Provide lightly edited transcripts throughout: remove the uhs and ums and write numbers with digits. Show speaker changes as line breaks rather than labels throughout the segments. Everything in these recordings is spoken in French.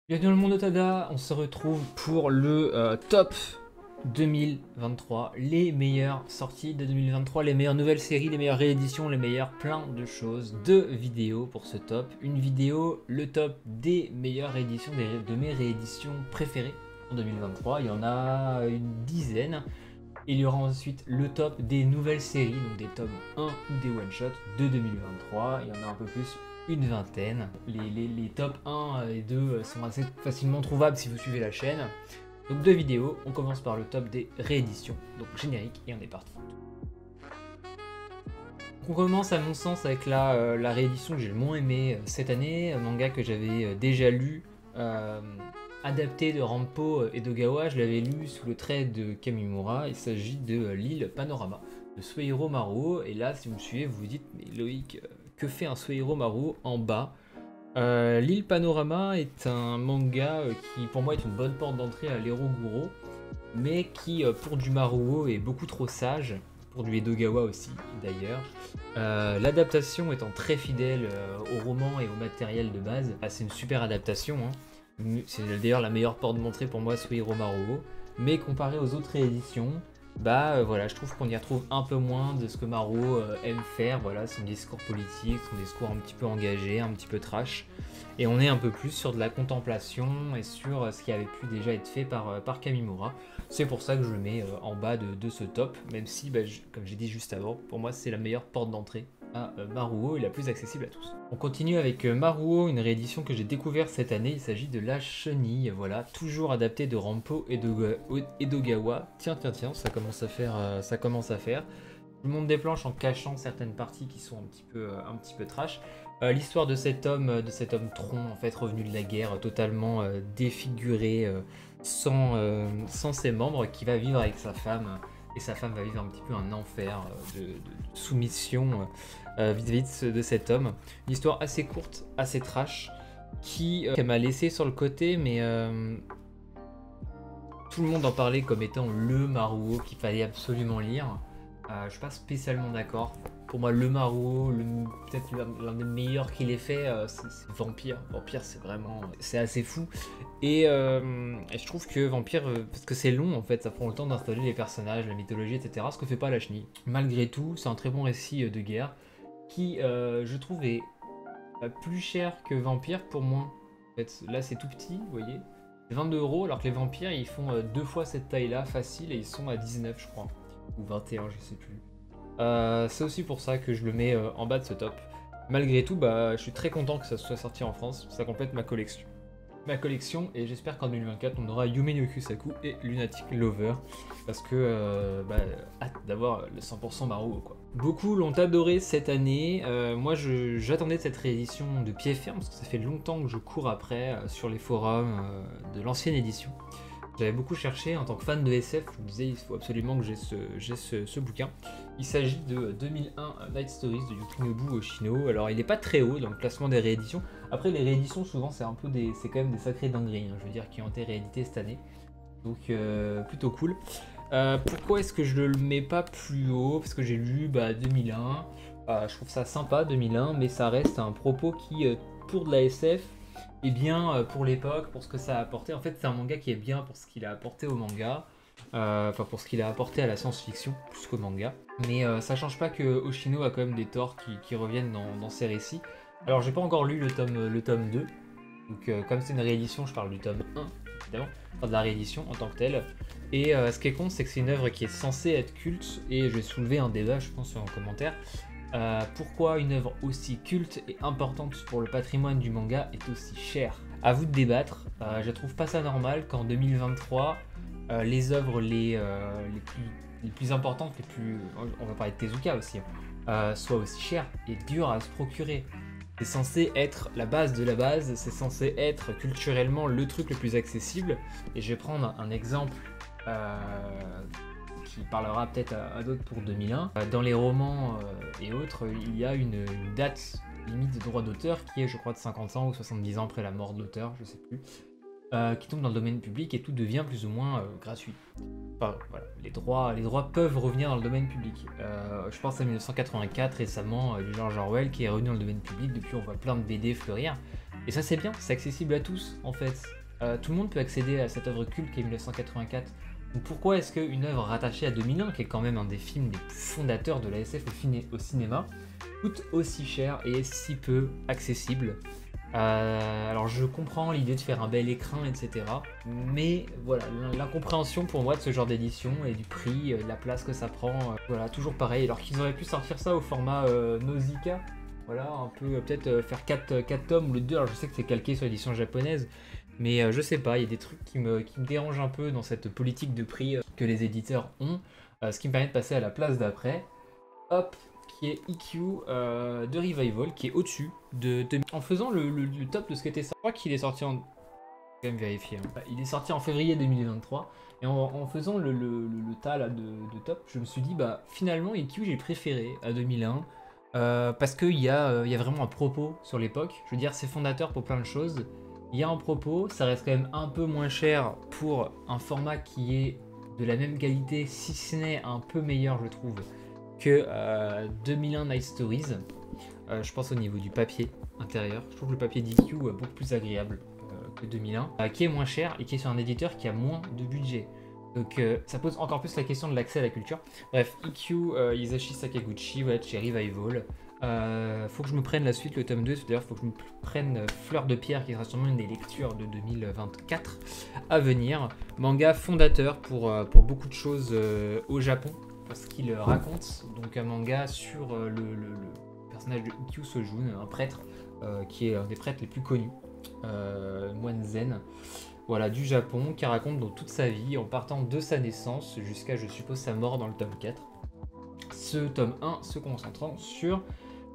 Bienvenue dans le monde de Tada, on se retrouve pour le top 2023, les meilleures sorties de 2023, les meilleures nouvelles séries, les meilleures rééditions, les meilleures plein de choses, deux vidéos pour ce top, une vidéo, le top des meilleures rééditions, de mes rééditions préférées en 2023, il y en a une dizaine. Il y aura ensuite le top des nouvelles séries, donc des tomes 1 ou des one-shots de 2023, il y en a un peu plus, une vingtaine. Les tops 1 et 2 sont assez facilement trouvables si vous suivez la chaîne. Donc deux vidéos, on commence par le top des rééditions, donc générique, et on est parti. On commence à mon sens avec la réédition que j'ai le moins aimé cette année, un manga que j'avais déjà lu, adapté de Rampo Edogawa, je l'avais lu sous le trait de Kamimura. Il s'agit de l'île Panorama de Suehiro Maruo, et là si vous me suivez vous vous dites mais Loïc, que fait un Suehiro Maruo en bas? L'île Panorama est un manga qui pour moi est une bonne porte d'entrée à l'Eroguro, mais qui pour du Maruo est beaucoup trop sage, pour du Edogawa aussi d'ailleurs. L'adaptation étant très fidèle au roman et au matériel de base, c'est une super adaptation, hein. C'est d'ailleurs la meilleure porte d'entrée pour moi, Suehiro Maruo, mais comparé aux autres rééditions, voilà, je trouve qu'on y retrouve un peu moins de ce que Maruo aime faire, voilà, son discours politique, son discours un petit peu engagé, un petit peu trash, et on est un peu plus sur de la contemplation et sur ce qui avait pu déjà être fait par Kamimura. C'est pour ça que je le mets en bas de ce top, même si, comme j'ai dit juste avant, pour moi c'est la meilleure porte d'entrée à Maruo et la plus accessible à tous. On continue avec Maruo, une réédition que j'ai découvert cette année, il s'agit de La Chenille, voilà, toujours adapté de Rampo Edogawa. Tiens, ça commence à faire. Je monte des planches en cachant certaines parties qui sont un petit peu trash. L'histoire de cet homme tronc, en fait, revenu de la guerre, totalement défiguré, sans ses membres, qui va vivre avec sa femme, et sa femme va vivre un petit peu un enfer de soumission vis-à-vis de cet homme. Une histoire assez courte, assez trash, qui m'a laissé sur le côté, mais tout le monde en parlait comme étant le Maruo qu'il fallait absolument lire. Je suis pas spécialement d'accord. Pour moi, le Maruo, peut-être l'un des meilleurs qu'il ait fait, c'est Vampire. Vampire, c'est assez fou. Et je trouve que Vampire, parce que c'est long en fait, ça prend le temps d'installer les personnages, la mythologie, etc. Ce que fait pas La Chenille. Malgré tout, c'est un très bon récit de guerre qui, je trouve, est plus cher que Vampire pour moins. En fait, là, c'est tout petit, vous voyez. C'est 22 €, alors que les Vampires, ils font deux fois cette taille-là, facile, et ils sont à 19, je crois. Ou 21, je sais plus. C'est aussi pour ça que je le mets en bas de ce top. Malgré tout, je suis très content que ça soit sorti en France, ça complète ma collection, et j'espère qu'en 2024 on aura Yume no Kusaku et Lunatic Lover, parce que hâte d'avoir le 100% Maruo quoi. Beaucoup l'ont adoré cette année, moi j'attendais cette réédition de pied ferme, parce que ça fait longtemps que je cours après sur les forums de l'ancienne édition. J'avais beaucoup cherché en tant que fan de SF, je me disais il faut absolument que j'ai ce bouquin. Il s'agit de 2001 Night Stories de Yukinobu Oshino. Alors il n'est pas très haut dans le classement des rééditions. Après les rééditions souvent c'est quand même des sacrés dingueries, hein, je veux dire, qui ont été réédités cette année. Donc plutôt cool. Pourquoi est-ce que je le mets pas plus haut? Parce que j'ai lu 2001. Je trouve ça sympa 2001, mais ça reste un propos qui, pour de la SF, et bien pour l'époque, pour ce que ça a apporté. En fait, c'est un manga qui est bien pour ce qu'il a apporté au manga, pour ce qu'il a apporté à la science-fiction, plus qu'au manga. Mais ça change pas que Oshino a quand même des torts qui reviennent dans ses récits. Alors, j'ai pas encore lu le tome 2, donc comme c'est une réédition, je parle du tome 1, évidemment, enfin de la réédition en tant que telle. Et ce qui est con, c'est que c'est une œuvre qui est censée être culte, et je vais soulever un débat, je pense, en commentaire. Pourquoi une œuvre aussi culte et importante pour le patrimoine du manga est aussi chère? À vous de débattre. Je trouve pas ça normal qu'en 2023, les œuvres les plus importantes, on va parler de Tezuka aussi, soient aussi chères et dures à se procurer. C'est censé être la base de la base, c'est censé être culturellement le truc le plus accessible. Et je vais prendre un exemple qui parlera peut-être à d'autres pour 2001. Dans les romans et autres, il y a une date limite de droit d'auteur qui est, je crois, de 50 ans ou 70 ans après la mort de l'auteur, je sais plus, qui tombe dans le domaine public, et tout devient plus ou moins gratuit. Enfin, voilà, les droits peuvent revenir dans le domaine public. Je pense à 1984 récemment, du George Orwell, qui est revenu dans le domaine public. Depuis, on voit plein de BD fleurir. Et ça c'est bien, c'est accessible à tous en fait. Tout le monde peut accéder à cette œuvre culte qui est 1984. Donc pourquoi est-ce qu'une œuvre rattachée à 2001, qui est quand même un des films les plus fondateurs de la SF au cinéma, coûte aussi cher et est si peu accessible? Alors je comprends l'idée de faire un bel écran, etc. Mais voilà, l'incompréhension pour moi de ce genre d'édition et du prix, de la place que ça prend, voilà, toujours pareil. Alors qu'ils auraient pu sortir ça au format Nausicaa, voilà, un peu peut-être faire 4 tomes ou le 2. Alors je sais que c'est calqué sur l'édition japonaise, mais je sais pas, il y a des trucs qui me dérangent un peu dans cette politique de prix que les éditeurs ont, ce qui me permet de passer à la place d'après. Hop, qui est EQ de Revival, qui est au-dessus En faisant le top de ce qui était sorti, je crois qu'il est sorti en... Je vais quand même vérifier. Hein. Il est sorti en février 2023, et en faisant le tas là, de top, je me suis dit, bah finalement EQ j'ai préféré à 2001, parce qu'il y a vraiment un propos sur l'époque. Je veux dire, c'est fondateur pour plein de choses. Il y a un propos, ça reste quand même un peu moins cher pour un format qui est de la même qualité, si ce n'est un peu meilleur, je trouve, que 2001 Night Stories. Je pense au niveau du papier intérieur. Je trouve le papier d'EQ beaucoup plus agréable que 2001, qui est moins cher et qui est sur un éditeur qui a moins de budget. Donc ça pose encore plus la question de l'accès à la culture. Bref, EQ, Hisashi Sakaguchi, voilà, chez Revival. Faut que je me prenne la suite, le tome 2. D'ailleurs, faut que je me prenne Fleur de Pierre, qui sera sûrement une des lectures de 2024 à venir. Manga fondateur pour beaucoup de choses au Japon, parce qu'il raconte donc un manga sur le personnage de Ikkyu Sojun, un prêtre qui est un des prêtres les plus connus, moine zen, voilà, du Japon, qui raconte donc toute sa vie en partant de sa naissance jusqu'à, je suppose, sa mort dans le tome 4. Ce tome 1 se concentrant sur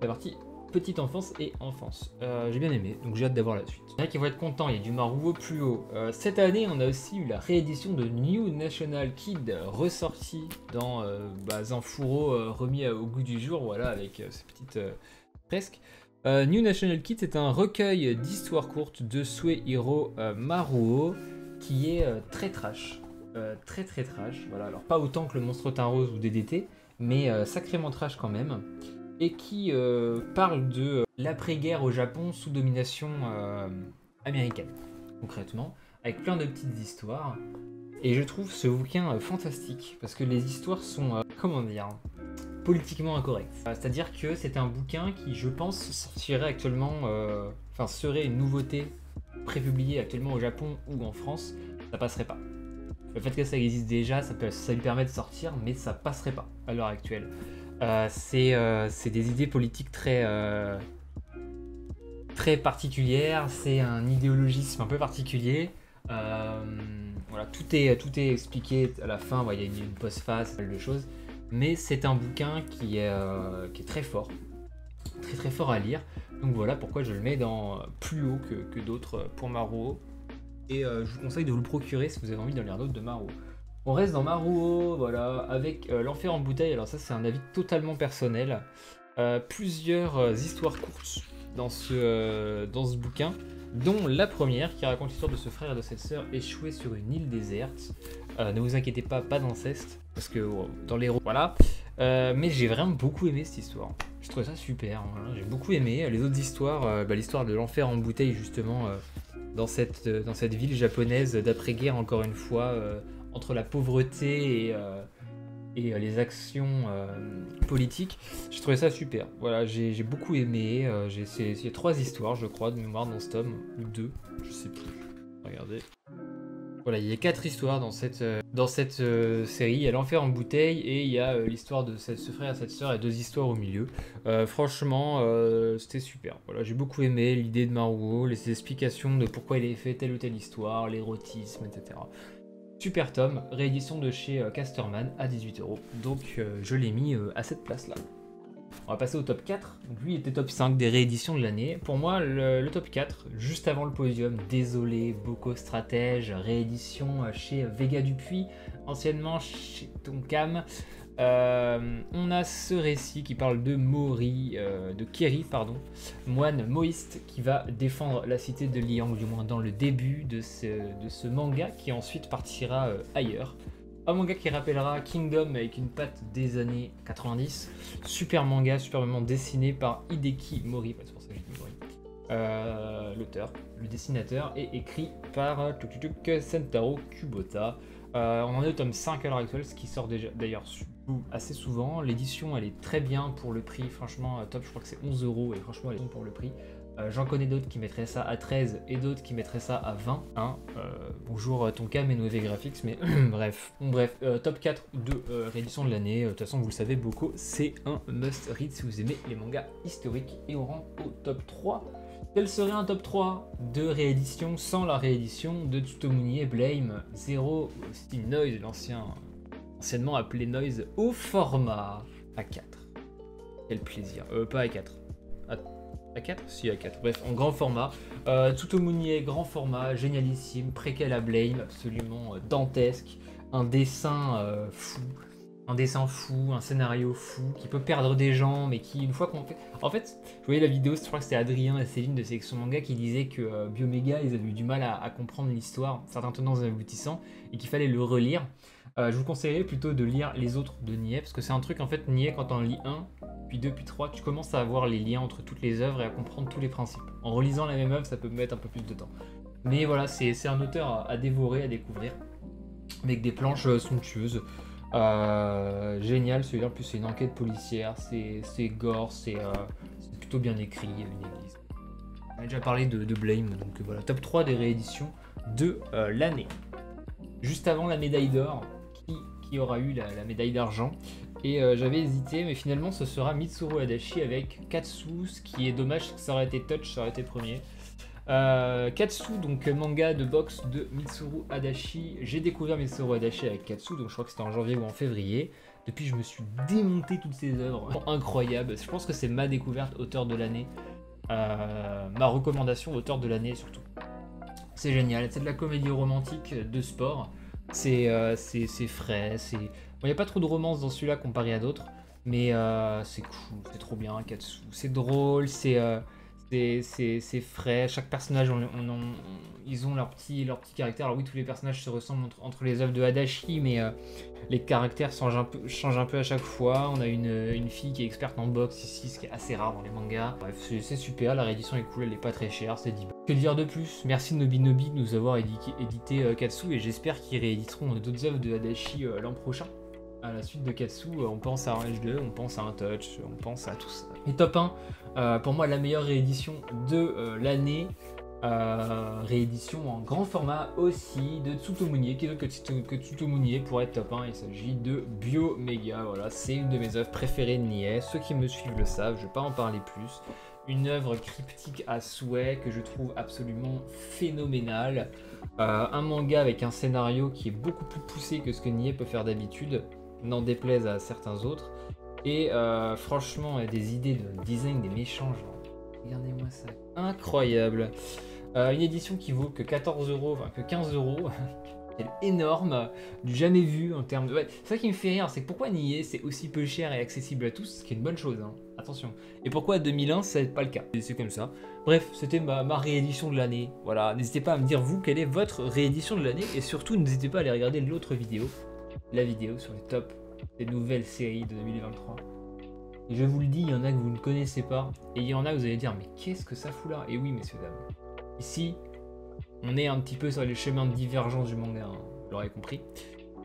la partie petite enfance et enfance. J'ai bien aimé, donc j'ai hâte d'avoir la suite. Il y en a qui vont être contents, il y a du Maruo plus haut. Cette année, on a aussi eu la réédition de New National Kid, ressorti dans Zanfuro, remis au goût du jour, voilà, avec ces petites fresques. New National Kid, c'est un recueil d'histoires courtes de Suehiro Maruo, qui est très trash. Très trash, voilà, alors pas autant que le Monstre Teint Rose ou DDT, mais sacrément trash quand même, et qui parle de l'après-guerre au Japon sous domination américaine, concrètement, avec plein de petites histoires. Et je trouve ce bouquin fantastique, parce que les histoires sont, comment dire, politiquement incorrectes. C'est-à-dire que c'est un bouquin qui, je pense, sortirait actuellement, serait une nouveauté prépubliée actuellement au Japon ou en France, ça passerait pas. Le fait que ça existe déjà, ça lui permet de sortir, mais ça passerait pas à l'heure actuelle. C'est des idées politiques très particulières, c'est un idéologisme un peu particulier. Voilà, tout est expliqué à la fin, il y a une postface, pas mal de choses. Mais c'est un bouquin qui est très fort, très fort à lire. Donc voilà pourquoi je le mets dans plus haut que d'autres pour Maruo. Et je vous conseille de vous le procurer si vous avez envie d'en lire d'autres de Maruo. On reste dans Maruo, voilà, avec l'enfer en bouteille. Alors ça, c'est un avis totalement personnel. Plusieurs histoires courtes dans ce bouquin, dont la première qui raconte l'histoire de ce frère et de cette sœur échoués sur une île déserte. Ne vous inquiétez pas d'inceste, parce que dans les voilà. Mais j'ai vraiment beaucoup aimé cette histoire. Je trouvais ça super, voilà. J'ai beaucoup aimé les autres histoires, l'histoire de l'enfer en bouteille justement, dans cette ville japonaise d'après-guerre, encore une fois, entre la pauvreté et les actions politiques. J'ai trouvé ça super. Voilà, j'ai beaucoup aimé. Il y a 3 histoires, je crois, de mémoire dans ce tome, ou 2, je sais plus. Regardez. Voilà, il y a 4 histoires dans cette série. Il y a l'enfer en bouteille et il y a l'histoire de ce frère et cette sœur et 2 histoires au milieu. Franchement, c'était super. Voilà, j'ai beaucoup aimé l'idée de Maruo, les explications de pourquoi il avait fait telle ou telle histoire, l'érotisme, etc. Super tome, réédition de chez Casterman à 18€. Donc je l'ai mis à cette place-là. On va passer au top 4. Donc lui était top 5 des rééditions de l'année. Pour moi, le top 4, juste avant le podium, désolé, Boko Stratège, réédition chez Vega Dupuis, anciennement chez Tonkam. On a ce récit qui parle de Keri, moine moïste qui va défendre la cité de Liang, du moins dans le début de ce manga qui ensuite partira ailleurs. Un manga qui rappellera Kingdom avec une patte des années 90. Super manga, superbement dessiné par Hideki Mori. C'est pour ça que j'ai dit Mori. l'auteur, le dessinateur, est écrit par Sentaro Kubota. On en est au tome 5 à l'heure actuelle, ce qui sort déjà d'ailleurs assez souvent. L'édition elle est très bien pour le prix, franchement top, je crois que c'est 11 € et franchement elle est bonne pour le prix. J'en connais d'autres qui mettraient ça à 13 et d'autres qui mettraient ça à 20. Hein. Bonjour Tonka, Menové Graphics, mais bref. Top 4 de réédition de l'année. De toute façon, vous le savez, Boko, c'est un must-read si vous aimez les mangas historiques. Et on rentre au top 3. Quel serait un top 3 de réédition sans la réédition de Tsutomunie Blame Zero, aussi Noise, anciennement appelé Noise, au format A4. Quel plaisir. Pas A4. A4 Si, A4. Bref, en grand format. Tsutomunie, grand format, génialissime, préquel à Blame, absolument dantesque. Un dessin fou. Un dessin fou, un scénario fou, qui peut perdre des gens, mais qui, une fois qu'on fait... En fait, je voyais la vidéo, je crois que c'était Adrien et Céline de Sélection Manga qui disaient que Bioméga, ils avaient eu du mal à comprendre l'histoire, certains tenants et aboutissants, et qu'il fallait le relire. Je vous conseillerais plutôt de lire les autres de Nié, parce que c'est un truc, en fait, Nié, quand on lit 1, puis 2, puis 3, tu commences à avoir les liens entre toutes les œuvres et à comprendre tous les principes. En relisant la même œuvre, ça peut mettre un peu plus de temps. Mais voilà, c'est un auteur à dévorer, à découvrir, avec des planches somptueuses. Génial, celui-là en plus c'est une enquête policière, c'est gore, c'est plutôt bien écrit, il y a une église. On a déjà parlé de Blame, donc voilà, top 3 des rééditions de l'année. Juste avant la médaille d'or, qui aura eu la médaille d'argent, et j'avais hésité, mais finalement ce sera Mitsuru Adachi avec Katsu, ce qui est dommage, ça aurait été Touch, ça aurait été premier. Katsu, donc manga de boxe de Mitsuru Adachi. J'ai découvert Mitsuru Adachi avec Katsu, donc je crois que c'était en janvier ou en février. Depuis, je me suis démonté toutes ces œuvres. Incroyable. Je pense que c'est ma découverte auteur de l'année. Ma recommandation auteur de l'année surtout. C'est génial. C'est de la comédie romantique de sport. C'est frais. Il n'y a pas trop de romance dans celui-là comparé à d'autres. Mais c'est cool. C'est trop bien, Katsu. C'est drôle. C'est frais, chaque personnage, ils ont leur petit caractère. Alors oui, tous les personnages se ressemblent entre les œuvres de Adachi, mais les caractères changent un peu à chaque fois. On a une fille qui est experte en boxe ici, ce qui est assez rare dans les mangas. Bref, c'est super, la réédition est cool, elle est pas très chère, c'est 10 balles. Que dire de plus? Merci Nobinobi de nous avoir édité Katsu, et j'espère qu'ils rééditeront d'autres œuvres de Adachi l'an prochain. À la suite de Katsu, on pense à Orange 2, on pense à un Touch, on pense à tout ça. Et top 1, pour moi la meilleure réédition de l'année, réédition en grand format aussi de Tsutomunie, qui est autre que Tsutomunie pour être top 1, il s'agit de Bioméga, voilà, c'est une de mes œuvres préférées de Nié, ceux qui me suivent le savent, je ne vais pas en parler plus. Une œuvre cryptique à souhait que je trouve absolument phénoménale, un manga avec un scénario qui est beaucoup plus poussé que ce que Nié peut faire d'habitude, n'en déplaise à certains autres, et franchement des idées de design des méchants, genre, regardez-moi ça, incroyable. Une édition qui vaut que 14 €, enfin que 15 €, elle est énorme, du jamais vu en termes de... Ouais, c'est ça qui me fait rire, c'est que pourquoi Nié c'est aussi peu cher et accessible à tous, ce qui est une bonne chose, hein. Attention. Et pourquoi 2001 ça n'est pas le cas, c'est comme ça. Bref, c'était ma réédition de l'année, voilà, n'hésitez pas à me dire vous quelle est votre réédition de l'année, et surtout n'hésitez pas à aller regarder l'autre vidéo, la vidéo sur les tops des nouvelles séries de 2023. Et je vous le dis, il y en a que vous ne connaissez pas, et il y en a que vous allez dire mais qu'est-ce que ça fout là? Et oui messieurs dames, ici on est un petit peu sur les chemins de divergence du manga, hein, vous l'aurez compris.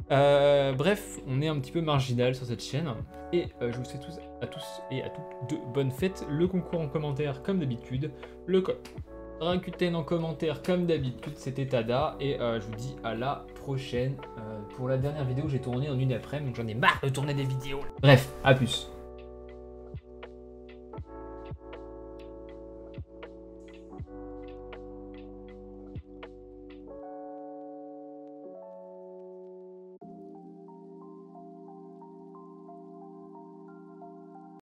Bref, on est un petit peu marginal sur cette chaîne, et je vous souhaite à tous et à toutes de bonnes fêtes. Le concours en commentaire comme d'habitude, le code Rakuten en commentaire comme d'habitude, c'était Tada, et je vous dis à la prochaine. Pour la dernière vidéo, j'ai tourné en une après, donc j'en ai marre de tourner des vidéos. Bref, à plus.